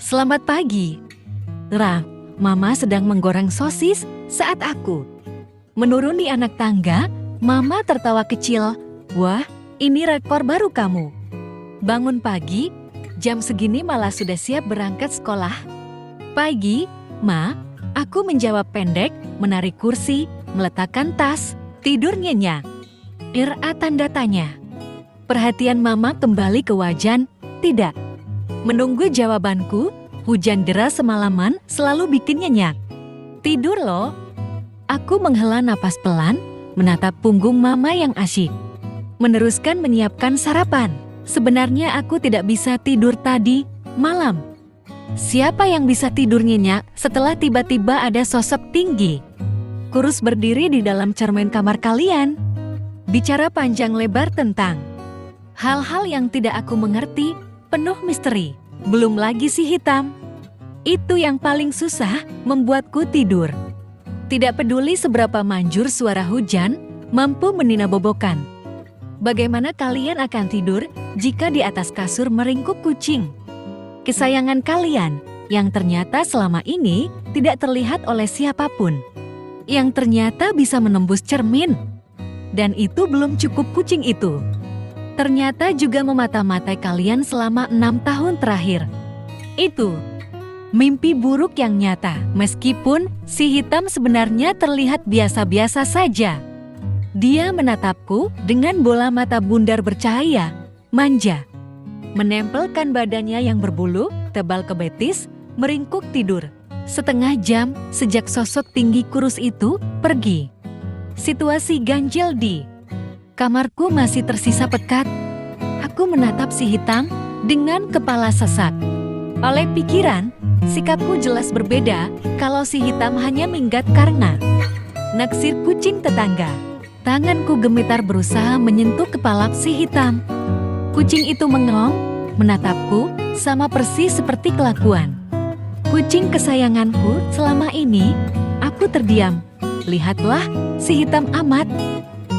Selamat pagi. Ra, Mama sedang menggoreng sosis saat aku menuruni anak tangga. Mama tertawa kecil. Wah, ini rekor baru kamu. Bangun pagi, jam segini malah sudah siap berangkat sekolah. Pagi, Ma, aku menjawab pendek, menarik kursi, meletakkan tas, tidur nyenyak. Ra tanda tanya. Perhatian Mama kembali ke wajan, tidak. Menunggu jawabanku, hujan deras semalaman selalu bikin nyenyak. Tidur loh. Aku menghela napas pelan, menatap punggung Mama yang asyik. Meneruskan menyiapkan sarapan. Sebenarnya aku tidak bisa tidur tadi malam. Siapa yang bisa tidur nyenyak setelah tiba-tiba ada sosok tinggi kurus berdiri di dalam cermin kamar kalian? Bicara panjang lebar tentang hal-hal yang tidak aku mengerti, penuh misteri. Belum lagi si hitam. Itu yang paling susah membuatku tidur. Tidak peduli seberapa manjur suara hujan, mampu meninabobokan. Bagaimana kalian akan tidur jika di atas kasur meringkuk kucing? Kesayangan kalian yang ternyata selama ini tidak terlihat oleh siapapun. Yang ternyata bisa menembus cermin. Dan itu belum cukup, kucing itu ternyata juga memata-matai kalian selama 6 tahun terakhir. Itu mimpi buruk yang nyata, meskipun si hitam sebenarnya terlihat biasa-biasa saja. Dia menatapku dengan bola mata bundar bercahaya, manja. Menempelkan badannya yang berbulu, tebal ke betis, meringkuk tidur. Setengah jam sejak sosok tinggi kurus itu pergi. Situasi ganjil di kamarku masih tersisa pekat. Aku menatap si hitam dengan kepala sesak. Oleh pikiran, sikapku jelas berbeda kalau si hitam hanya minggat karena naksir kucing tetangga. Tanganku gemitar berusaha menyentuh kepala si hitam. Kucing itu mengelong, menatapku sama persis seperti kelakuan kucing kesayanganku selama ini. Aku terdiam. Lihatlah, si hitam amat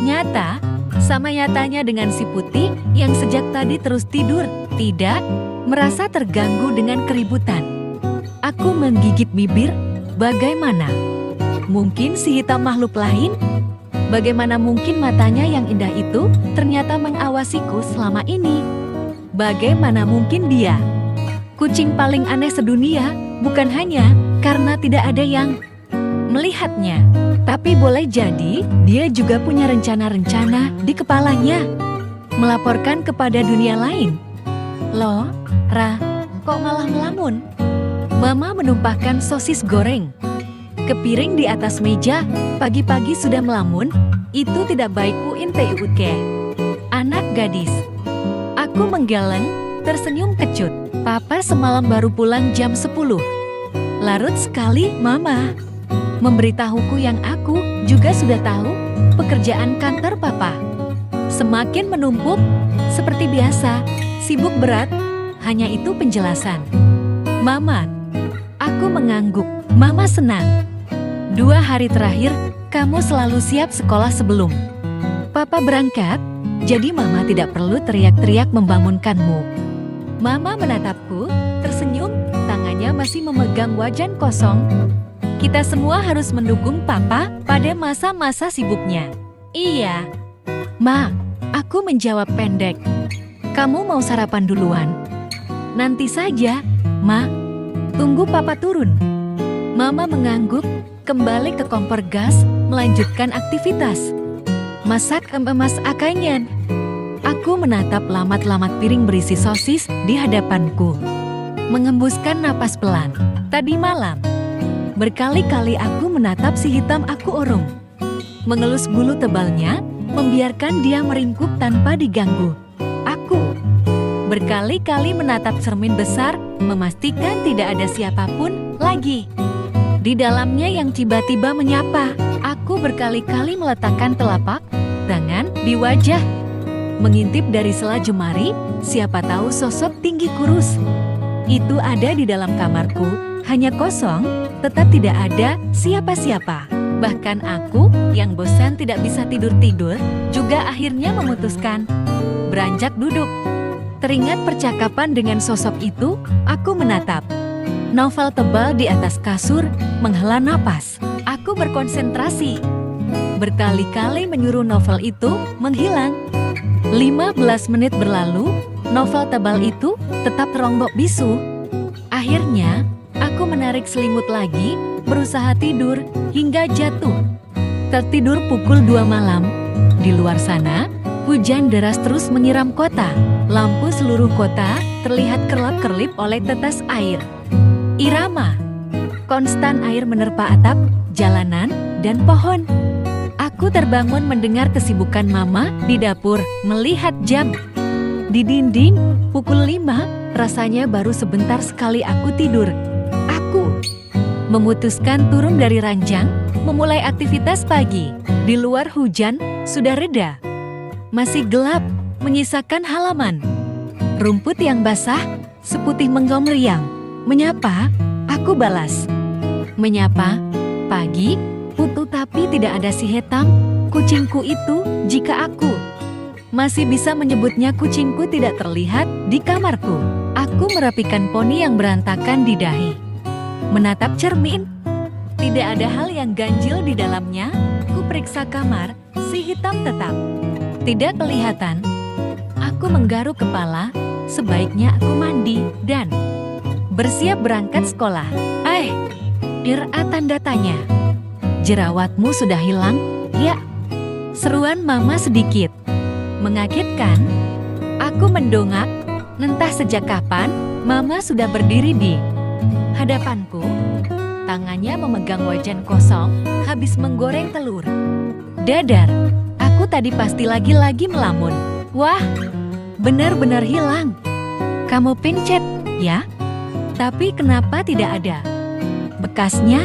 nyata. Sama nyatanya dengan si putih yang sejak tadi terus tidur, tidak merasa terganggu dengan keributan. Aku menggigit bibir, bagaimana mungkin si hitam makhluk lain? Bagaimana mungkin matanya yang indah itu ternyata mengawasiku selama ini? Bagaimana mungkin dia kucing paling aneh sedunia, bukan hanya karena tidak ada yang melihatnya, tapi boleh jadi dia juga punya rencana-rencana di kepalanya. Melaporkan kepada dunia lain. Loh, Ra, kok malah melamun? Mama menumpahkan sosis goreng ke piring di atas meja. Pagi-pagi sudah melamun, itu tidak baikku inte iutke. Anak gadis. Aku menggeleng, tersenyum kecut. Papa semalam baru pulang jam 10. Larut sekali, Mama memberitahuku yang aku juga sudah tahu pekerjaan kantor Papa. Semakin menumpuk, seperti biasa, sibuk berat, hanya itu penjelasan. Mama, aku mengangguk. Mama senang. 2 hari terakhir, kamu selalu siap sekolah sebelum Papa berangkat, jadi Mama tidak perlu teriak-teriak membangunkanmu. Mama menatapku, tersenyum, tangannya masih memegang wajan kosong. Kita semua harus mendukung Papa pada masa-masa sibuknya. Iya. Ma, aku menjawab pendek. Kamu mau sarapan duluan? Nanti saja, Ma. Tunggu Papa turun. Mama mengangguk, kembali ke kompor gas, melanjutkan aktivitas. Masak emas akanyan. Aku menatap lamat-lamat piring berisi sosis di hadapanku. Mengembuskan napas pelan. Tadi malam, berkali-kali aku menatap si hitam aku urung. Mengelus bulu tebalnya, membiarkan dia meringkuk tanpa diganggu. Aku berkali-kali menatap cermin besar, memastikan tidak ada siapapun lagi di dalamnya yang tiba-tiba menyapa. Aku berkali-kali meletakkan telapak tangan di wajah, mengintip dari sela jemari, siapa tahu sosok tinggi kurus itu ada di dalam kamarku, hanya kosong, tetap tidak ada siapa-siapa. Bahkan aku, yang bosan tidak bisa tidur-tidur, juga akhirnya memutuskan beranjak duduk. Teringat percakapan dengan sosok itu, aku menatap Novel tebal di atas kasur, menghela napas. Aku berkonsentrasi. Berkali-kali menyuruh novel itu menghilang. 15 menit berlalu, novel tebal itu tetap teronggok bisu. Akhirnya, aku menarik selimut lagi, berusaha tidur hingga jatuh. Tertidur pukul 2 malam. Di luar sana, hujan deras terus menyiram kota. Lampu seluruh kota terlihat kerlap-kerlip oleh tetes air. Irama. Konstan air menerpa atap, jalanan, dan pohon. Aku terbangun mendengar kesibukan Mama di dapur, melihat jam. Di dinding, pukul 5, rasanya baru sebentar sekali aku tidur. Aku memutuskan turun dari ranjang, memulai aktivitas pagi. Di luar hujan sudah reda. Masih gelap, menyisakan halaman. Rumput yang basah, seputih menggomeriang. Menyapa, aku balas. Menyapa, pagi, putu tapi tidak ada si hitam, kucingku itu, jika aku masih bisa menyebutnya kucingku tidak terlihat di kamarku. Aku merapikan poni yang berantakan di dahi. Menatap cermin, tidak ada hal yang ganjil di dalamnya. Ku periksa kamar, si hitam tetap tidak kelihatan. Aku menggaruk kepala, sebaiknya aku mandi dan bersiap berangkat sekolah. Ira tanda tanya. Jerawatmu sudah hilang? Ya. Seruan Mama sedikit mengagetkan. Aku mendongak. Entah sejak kapan, Mama sudah berdiri di hadapanku. Tangannya memegang wajan kosong, habis menggoreng telur dadar. Aku tadi pasti lagi-lagi melamun. Wah, benar-benar hilang. Kamu pencet, ya? Tapi kenapa tidak ada bekasnya?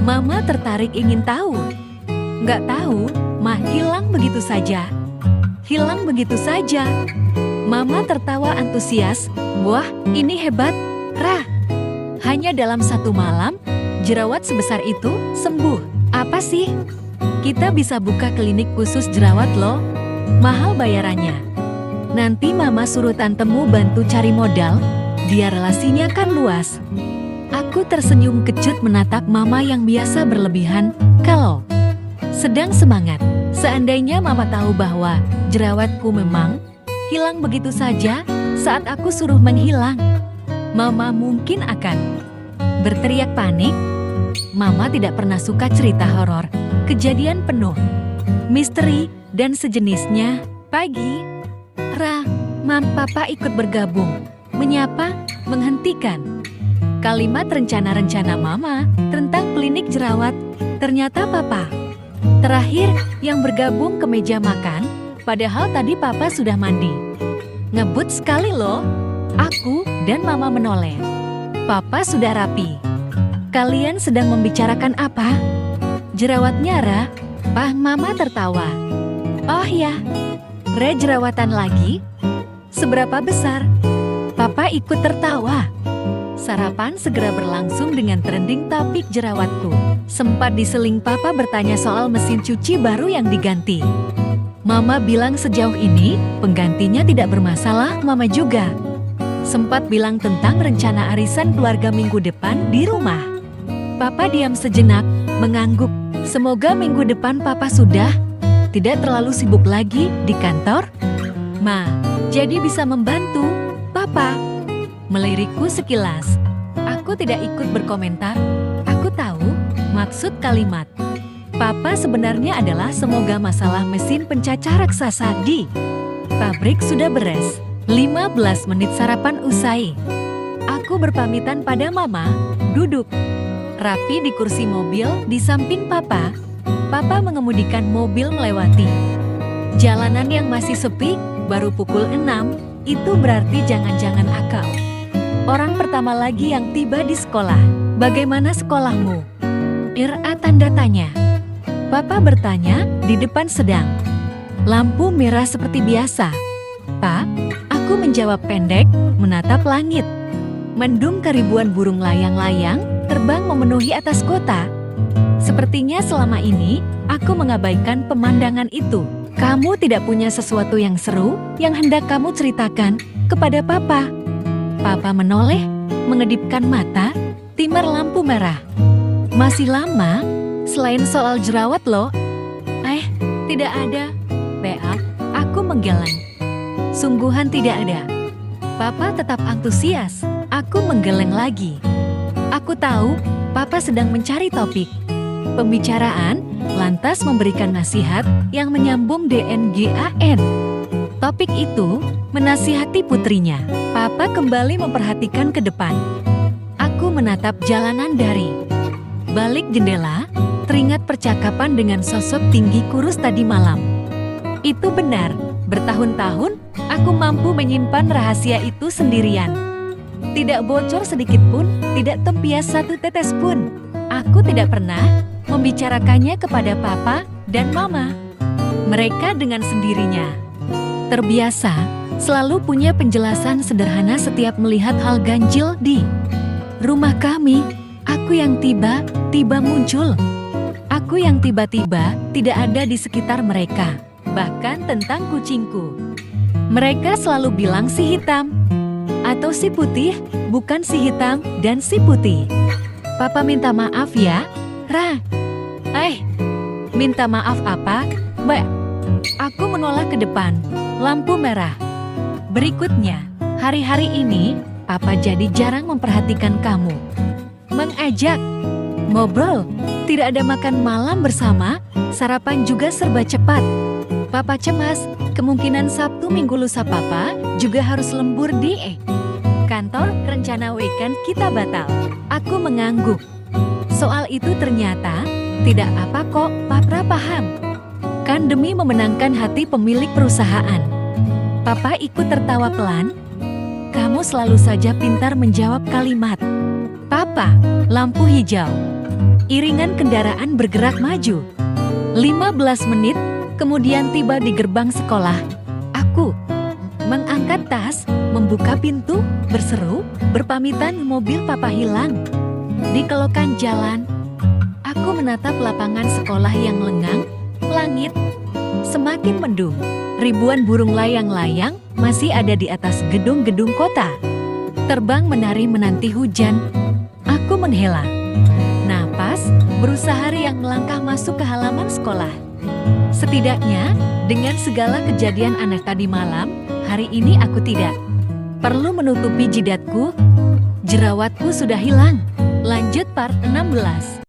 Mama tertarik ingin tahu. Nggak tahu, mah hilang begitu saja. Hilang begitu saja. Mama tertawa antusias. Wah, ini hebat, Ra. Hanya dalam 1 malam, jerawat sebesar itu sembuh. Apa sih? Kita bisa buka klinik khusus jerawat loh. Mahal bayarannya. Nanti Mama suruh tantemu bantu cari modal. Dia relasinya kan luas. Aku tersenyum kecut menatap Mama yang biasa berlebihan kalau sedang semangat. Seandainya Mama tahu bahwa jerawatku memang hilang begitu saja saat aku suruh menghilang, Mama mungkin akan berteriak panik. Mama tidak pernah suka cerita horor, kejadian penuh misteri dan sejenisnya. Pagi, Ra, Mam, Papa ikut bergabung. Menyapa, menghentikan kalimat rencana-rencana Mama tentang klinik jerawat. Ternyata Papa terakhir yang bergabung ke meja makan, padahal tadi Papa sudah mandi. Ngebut sekali loh. Aku dan Mama menoleh. Papa sudah rapi. Kalian sedang membicarakan apa? Jerawatnya, Ra. Mama tertawa. Oh ya, Ra jerawatan lagi? Seberapa besar? Papa ikut tertawa. Sarapan segera berlangsung dengan trending topik jerawatku. Sempat diseling Papa bertanya soal mesin cuci baru yang diganti. Mama bilang sejauh ini penggantinya tidak bermasalah. Mama juga sempat bilang tentang rencana arisan keluarga minggu depan di rumah. Papa diam sejenak, mengangguk. Semoga minggu depan Papa sudah tidak terlalu sibuk lagi di kantor. Ma, jadi bisa membantu, Papa. Melirikku sekilas. Aku tidak ikut berkomentar. Aku tahu maksud kalimat Papa sebenarnya adalah semoga masalah mesin pencacah raksasa di pabrik sudah beres. 15 menit sarapan usai. Aku berpamitan pada Mama, duduk rapi di kursi mobil di samping Papa. Papa mengemudikan mobil melewati jalanan yang masih sepi. Baru pukul 6, itu berarti jangan-jangan akal orang pertama lagi yang tiba di sekolah. Bagaimana sekolahmu? Ira tanda tanya. Papa bertanya di depan sedang lampu merah seperti biasa. Pak, aku menjawab pendek, menatap langit. Mendung keribuan burung layang-layang terbang memenuhi atas kota. Sepertinya selama ini aku mengabaikan pemandangan itu. Kamu tidak punya sesuatu yang seru yang hendak kamu ceritakan kepada Papa? Papa menoleh, Mengedipkan mata, timer lampu merah. Masih lama? Selain soal jerawat loh. Tidak ada. PA, aku menggeleng. Sungguhan tidak ada. Papa tetap antusias. Aku menggeleng lagi. Aku tahu, Papa sedang mencari topik. Pembicaraan lantas memberikan nasihat yang menyambung DNGAN. Topik itu menasihati putrinya. Papa kembali memperhatikan ke depan. Aku menatap jalanan dari balik jendela, teringat percakapan dengan sosok tinggi kurus tadi malam. Itu benar, bertahun-tahun aku mampu menyimpan rahasia itu sendirian. Tidak bocor sedikit pun, tidak tempias satu tetes pun. Aku tidak pernah membicarakannya kepada Papa dan Mama. Mereka dengan sendirinya terbiasa selalu punya penjelasan sederhana setiap melihat hal ganjil di rumah kami. Aku yang tiba-tiba muncul. Aku yang tiba-tiba tidak ada di sekitar mereka. Bahkan tentang kucingku. Mereka selalu bilang si hitam atau si putih, bukan si hitam dan si putih. Papa minta maaf ya, Ra. Minta maaf apa, Mbak? Aku menoleh ke depan, lampu merah. Berikutnya, hari-hari ini, Papa jadi jarang memperhatikan kamu. Mengajak, ngobrol, tidak ada makan malam bersama, sarapan juga serba cepat. Papa cemas, kemungkinan Sabtu Minggu lusa Papa juga harus lembur di kantor, rencana weekend kita batal. Aku mengangguk. Soal itu ternyata tidak apa kok, Papa paham. Kan demi memenangkan hati pemilik perusahaan. Papa ikut tertawa pelan. Kamu selalu saja pintar menjawab kalimat. Papa, lampu hijau. Iringan kendaraan bergerak maju. 15 menit, kemudian tiba di gerbang sekolah. Aku mengangkat tas, membuka pintu, berseru, berpamitan mobil Papa hilang. Di kelokan jalan, aku menatap lapangan sekolah yang lengang, langit semakin mendung. Ribuan burung layang-layang masih ada di atas gedung-gedung kota. Terbang menari menanti hujan. Aku menghela napas, berusaha riang melangkah masuk ke halaman sekolah. Setidaknya, dengan segala kejadian aneh tadi malam, hari ini aku tidak perlu menutupi jidatku. Jerawatku sudah hilang. Lanjut part 16.